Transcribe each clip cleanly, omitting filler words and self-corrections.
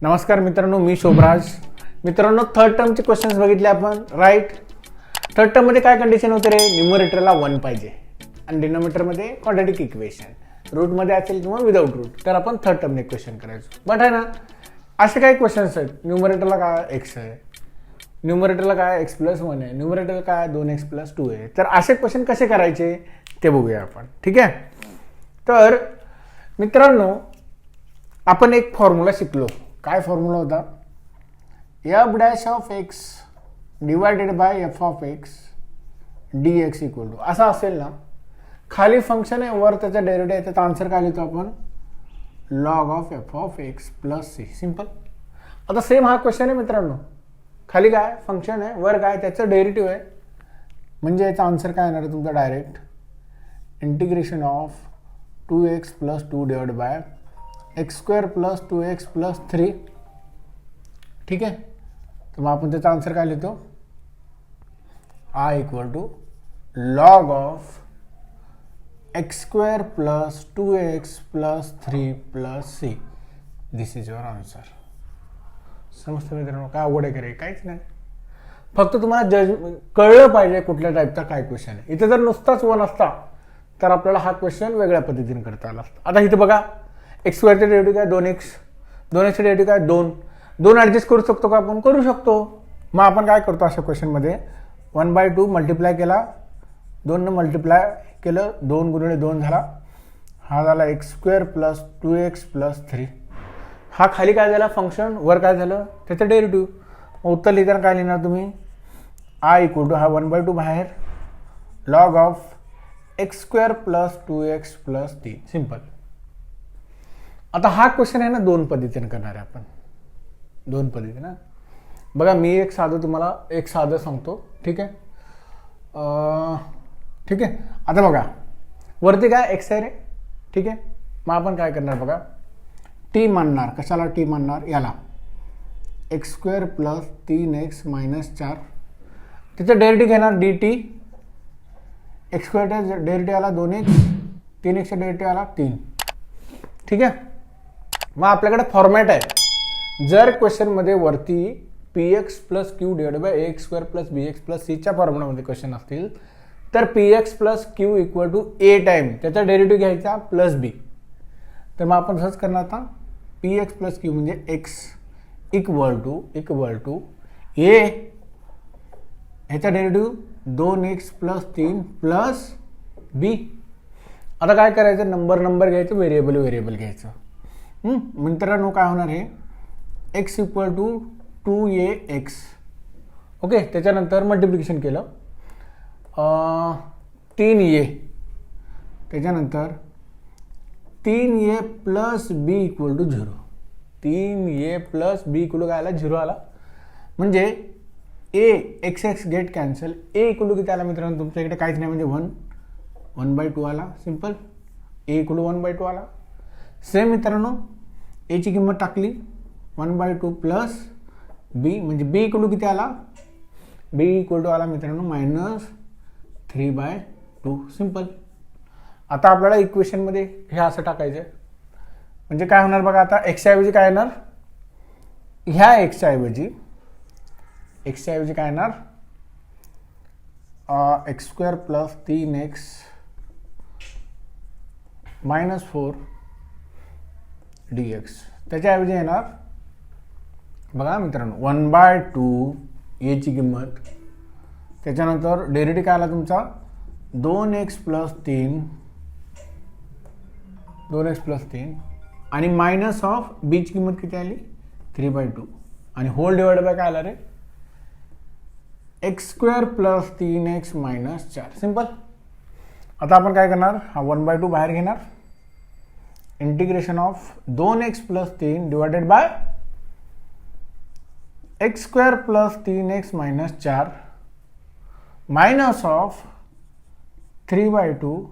नमस्कार मित्रांनो, मी शोभराज. मित्रांनो, थर्ड टर्मचे क्वेश्चन्स बघितले आपण, राईट. थर्ड टर्ममध्ये काय कंडिशन होते रे? न्यूमरेटरला 1 पाहिजे आणि डिनोमिनेटरमध्ये क्वाड्रॅटिक इक्वेशन, रूटमध्ये असेल किंवा विदाउट रूट. तर आपण थर्ड टर्मने क्वेश्चन करायचो. बट आहे ना, असे काही क्वेश्चन्स आहेत. न्यूमरेटरला काय एक्स आहे, न्यूमरेटरला काय एक्स प्लस 1 आहे, न्यूमरेटरला काय 2x प्लस 2 आहे. तर असे क्वेश्चन कसे करायचे ते बघूया आपण, ठीक आहे. तर मित्रांनो, आपण एक फॉर्म्युला शिकलो. काय फॉर्म्युला होता? F dash of X divided by F of X D X equal to असा असेल ना. खाली फंक्शन आहे, वर त्याचा डेरिव्हेटिव्ह आहे. त्याचा आन्सर काय लिहितो आपण? Log of F of X plus C. Simple. आता सेम हा क्वेश्चन आहे मित्रांनो. खाली काय फंक्शन आहे, वर काय त्याचं डेरिव्हेटिव्ह आहे. म्हणजे याचा आन्सर काय येणार आहे तुमचा? Direct integration of 2x plus 2 divide by x square plus 2x plus 3. ठीक आहे. तर मग आपण त्याचा आन्सर काय लिहितो? I equal to log of X square plus 2x plus 3 plus C. This is your answer. समजतं मित्रांनो? काय अवघड आहे का रे? काहीच नाही. फक्त तुम्हाला कळलं पाहिजे कुठल्या टाईपचा काय क्वेश्चन आहे. इथे जर नुसताच 1 असता तर आपल्याला हा क्वेश्चन वेगळ्या पद्धतीने करता आला असता. आता इथे बघा, एक्स स्क्वेअरचे डेरिव्हेटिव्ह काय 2x, 2x चे डेरिव्हेटिव्ह काय 2 ॲडजस्ट करू शकतो का आपण? करू शकतो. मग आपण काय करतो अशा क्वेश्चनमध्ये? 1/2 मल्टिप्लाय केला, 2 मल्टिप्लाय केलं, 2 गुणिले 2 झाला. हा झाला x square plus 2x plus 3. हा खाली काय झाला फंक्शन, वर काय झालं त्याचं डेरिव्हेटिव्ह. उत्तर लिहिताना काय लिहिणार तुम्ही? आय इक्वल टू हा 1/2 बाहेर log of X square plus 2x plus 3. Simple. आता हा क्वेश्चन आहे ना, 2 पद्धतीने करणार आहे आपण. 2 पद्धतीने. बघा, मी एक साधं सांगतो. ठीक आहे. ठीक आहे. आता बघा, वरती काय एक्स आहे रे. ठीक आहे. मग आपण काय करणार बघा, टी मानणार. कशाला टी मानणार? याला x square plus 3x minus 4. त्याचं डेरिव्हेटिव्ह घेणार डी टी. एक्स स्क्वेअरचा डेरिव्हेटिव्ह आला 2x, 3xचा डेरिव्हेटिव्ह आला 3. ठीक आहे. मग आपल्याकडे फॉर्मॅट आहे. जर क्वेश्चनमध्ये वरती P X plus Q divide by x square plus B X plus सीच्या फॉर्म्युलामध्ये क्वेश्चन असतील तर P X plus Q equal to A time त्याचा डेरिव्हेटिव्ह घ्यायचा प्लस बी. तर मग आपण सहज करणार आता पी एक्स प्लस क्यू म्हणजे एक्स इक्वल टू ए, ह्याचा डेरिव्हेटिव्ह 2x प्लस 3 प्लस बी. आता काय करायचं? नंबर घ्यायचं, व्हेरिएबल घ्यायचं. मित्रांनो, काय होणार आहे? X equal to 2ax. Okay. त्याच्यानंतर मल्टिप्लिकेशन केलं 3a. त्याच्यानंतर 3a plus b equal to 0. 3a plus b equal to काय आला? 0 आला. म्हणजे a x get cancel. A equal to किती आला मित्रांनो? तुमच्या इकडे काहीच नाही म्हणजे 1/2 आला. सिंपल. ए इक्वल टू 1/2 आला. सेम मित्रांनो, एची किंमत टाकली 1/2 प्लस बी म्हणजे बी इक्वल टू किती आला? बी इक्वल टू आला मित्रांनो -3/2. सिंपल. आता आपल्याला इक्वेशनमध्ये हे असं टाकायचं आहे. म्हणजे काय होणार बघा, आता एक्सच्या ऐवजी काय येणार? ह्या एक्सच्या ऐवजी काय येणार? X square plus 3x minus 4 dx. त्याच्याऐवजी येणार बघा मित्रांनो 1/2 याची किंमत. त्याच्यानंतर डेरिव्हेटिव्ह काय आला तुमचा? 2x प्लस 3 आणि मायनस ऑफ बीची किंमत किती आली? 3/2 आणि होल डिवाइड बाय काय आला रे? X square plus 3x minus 4. Simple. आता आपण काय करणार? हा 1/2 बाहेर घेणार. Integration of 2x plus 3 divided by x square plus 3x minus 4 minus of 3/2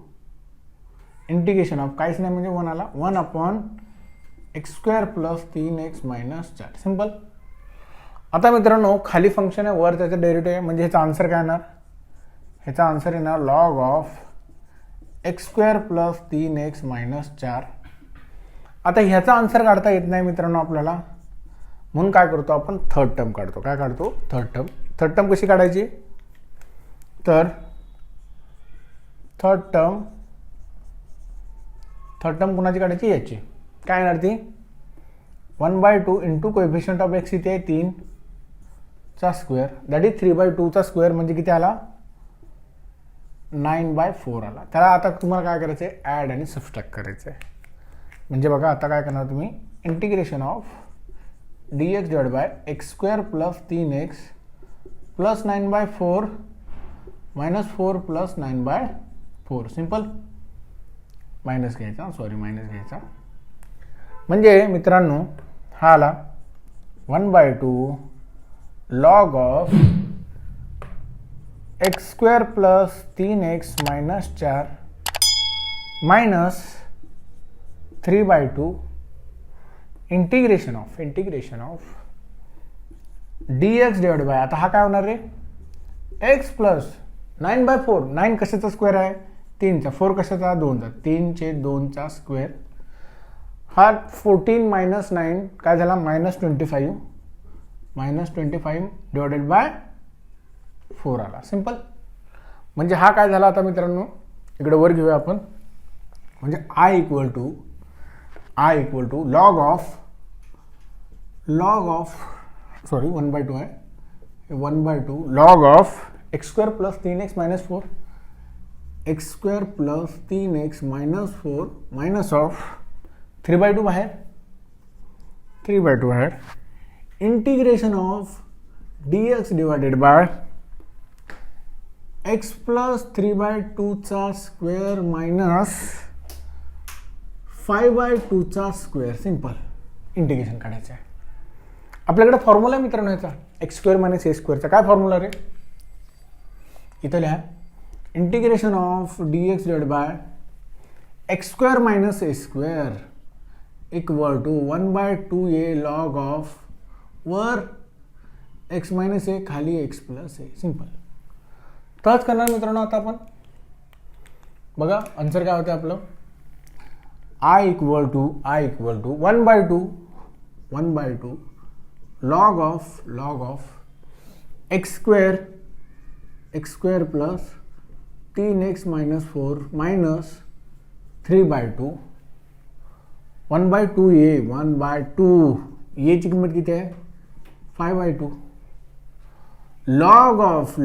integration of काहीच नाही म्हणजे 1 आला 1 upon x square plus 3x minus 4. Simple. आता मित्रांनो, खाली फंक्शन आहे, वर त्याचं डेरिव्हेटिव्ह आहे. म्हणजे ह्याचा आन्सर काय येणार? ह्याचा आन्सर येणार log of X square plus 3x minus 4. आता ह्याचा आन्सर काढता येत नाही मित्रांनो आपल्याला. म्हणून काय करतो आपण थर्ड टर्म काढतो. काय काढतो? Third term. थर्ड टर्म कशी काढायची? तर थर्ड टर्म कोणाची काढायची? याची. काय येणार ती? 1/2 इंटू कोएफिशियंट ऑफ एक्स इथे आहे 3 चा स्क्वेअर, दॅट इज 3/2 चा स्क्वेअर म्हणजे किती आला? 9/4 आला. त्याला आता तुम्हाला काय करायचं आहे? ॲड आणि सबस्ट्रॅक्ट करायचं आहे. म्हणजे बघा आता काय करणार तुम्ही? Integration of dx divide by x square plus 3x plus 9/4 minus 4 plus 9/4. Simple. Minus घ्यायचा, मायनस घ्यायचा. म्हणजे मित्रांनो हा आला 1/2 log of X square plus 3x minus 4 minus 3/2 integration of dx divide bye, आता हा काय होणार रे? x plus 9/4. 9 कशाचा स्क्वेअर आहे? 3चा. 4 कशाचा? 2चा. 3/2 स्क्वेअर. हा 14 मायनस 9 काय झाला? -25. -25 डिवायडेड बाय 4 आला. सिम्पल. म्हणजे हा काय झाला आता मित्रांनो? इकडे वर घेऊया आपण. म्हणजे I equal to log of 1/2 आहे. 1/2 log of X square plus 3x minus 4 X square plus 3x minus 4 minus of 3/2 बाहेर integration of dx divided by X plus 3/2 चा स्क्वेअर मायनस 5/2 चा स्क्वेअर. सिम्पल. इंटिग्रेशन काढायचं आहे. आपल्याकडे formula आहे मित्रांनो याचा, एक्स स्क्वेअर मायनस ए स्क्वेअरचा. काय फॉर्म्युला रे? इथं लिहा. Integration of dx divide by x square minus A square equal to 1/2 A log of वर एक्स मायनस ए खाली एक्स प्लस ए. सिम्पल. तोच करणार मित्रांनो आता आपण. बघा आन्सर काय होतं आपलं? I equal to 1/2 log of X square plus 3x minus 4 minus 3/2 1/2 ची किंमत किती आहे? 5/2 लॉग ऑफ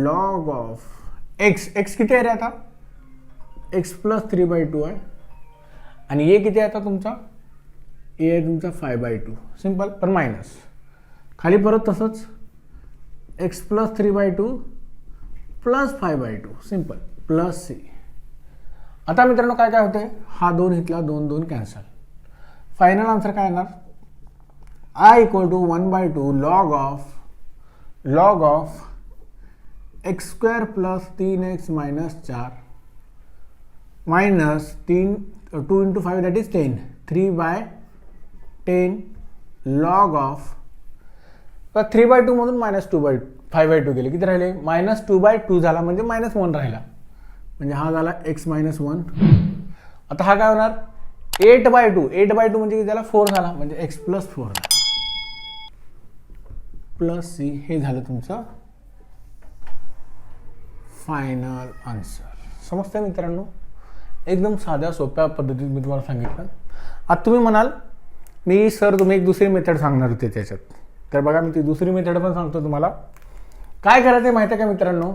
एक्स किती आहे रे आता? एक्स प्लस 3/2 आहे आणि ए किती आहे आता तुमचा? ए आहे तुमचा 5/2. सिम्पल. पण मायनस खाली परत तसंच X plus 3/2 plus 5/2. Simple. Plus C. आता मित्रांनो काय काय होते? हा 2 इथला 2 कॅन्सल. फायनल आन्सर काय येणार? I equal to 1/2 log of X square plus 3x minus 4 minus 2 into 5 that is 10. 3/10 log of 3/2 मधून -5/2 गेले. किती राहिले? -2/2 झाला म्हणजे -1 राहिला. म्हणजे हा झाला x -1. आता हा काय होणार? 8/2 म्हणजे किती झाला? 4 झाला म्हणजे x प्लस 4 प्लस सी. हे झालं तुमचं फायनल आन्सर. समजतंय मित्रांनो? एकदम साध्या सोप्या पद्धतीत मी तुम्हाला सांगितलं. आता तुम्ही म्हणाल मी सर तुम्ही एक दुसरी मेथड सांगणार होते त्याच्यात. तर बघा मी ती दुसरी मेथड पण सांगतो तुम्हाला. काय करायचं माहिती आहे का मित्रांनो?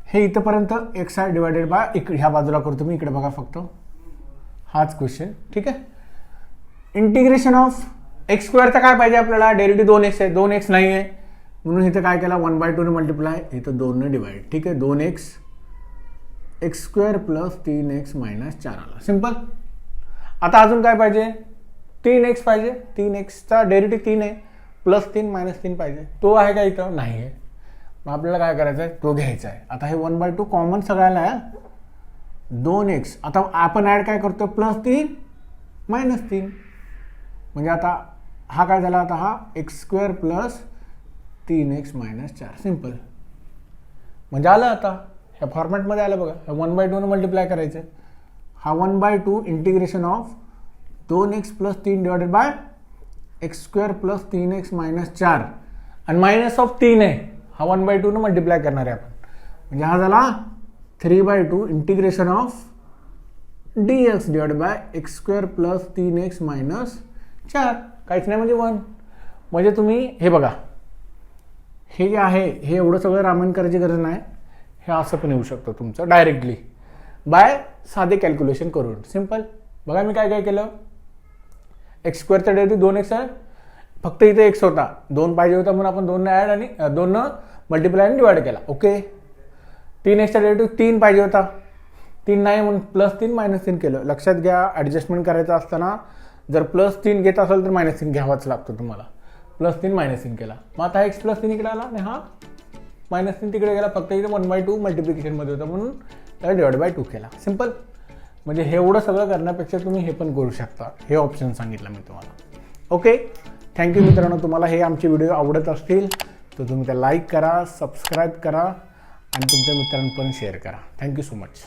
हे इथंपर्यंत एक्स आय डिवायडेड बाय ह्या बाजूला करतो मी. इकडे बघा फक्त हाच क्वेश्चन. ठीक आहे. इंटिग्रेशन ऑफ एक्स स्क्वेअरचा काय पाहिजे आपल्याला? डेरिव्हेटिव्ह 2x आहे. 2x नाही आहे म्हणून इथं काय केला? 1/2 ने मल्टिप्लाय, इथं 2 ने डिवाइड. ठीक आहे. 2x x square plus 3x minus 4 आला. सिम्पल. आता अजून काय पाहिजे? 3x पाहिजे. 3xचा डेरिव्हेटिव्ह 3 आहे. प्लस 3 मायनस 3 पाहिजे. तो आहे का इथं? नाही आहे. मग आपल्याला काय करायचं आहे? तो घ्यायचा आहे. आता हे 1/2 कॉमन सगळ्याला आहे. 2x आता आपण ॲड काय करतो? प्लस 3 मायनस 3 म्हणजे आता हा काय झाला? आता हा x square plus 3x minus 4. Simple. म्हणजे आलं आता ह्या फॉर्मॅटमध्ये आलं बघा. 1/2 ने मल्टिप्लाय करायचं. हा 1/2 integration of 2x plus 3 divided by x square plus 3x minus 4 आणि मायनस ऑफ 3 आहे, हा 1/2 न मल्टिप्लाय करणार आहे आपण, म्हणजे हा झाला 3/2 integration of dx divide by x square plus 3x minus 4, काहीच नाही म्हणजे 1. म्हणजे तुम्ही हे बघा, हे जे आहे हे एवढं सगळं रामन करायची गरज नाही, हे असं पण येऊ शकतं तुमचं डायरेक्टली बाय साधे कॅल्क्युलेशन करून. सिम्पल. बघा मी काय काय केलं, एक्स स्क्वेअरचा डेरिव्हेटिव्ह 2x आहे, फक्त इथे एक्स होता, 2 पाहिजे होता म्हणून आपण 2 ॲड आणि 2 मल्टिप्लाय आणि डिवाइड केला. ओके. 3x चा डेरिव्हेटिव्ह 3 पाहिजे होता, 3 नाही म्हणून +3 -3 केलं. लक्षात घ्या, ॲडजस्टमेंट करायचं असताना जर +3 घेत असेल तर -3 घ्यावाच लागतो तुम्हाला. +3 -3 केला, मग आता x +3 इकडे आला आणि हा -3 तिकडे गेला, फक्त इथे 1/2 मल्टिप्लिकेशनमध्ये होता म्हणून त्याला डिवाइड बाय 2 केला. सिम्पल. म्हणजे हे एवढं सगळं करण्यापेक्षा तुम्ही हे पण करू शकता, हे ऑप्शन सांगितलं मी तुम्हाला. ओके. थँक्यू मित्रांनो. तुम्हाला हे आमचे व्हिडिओ आवडत असतील तर तुम्ही त्या लाईक करा, सबस्क्राईब करा आणि तुमच्या मित्रांपर्यंत शेअर करा. Thank you so much.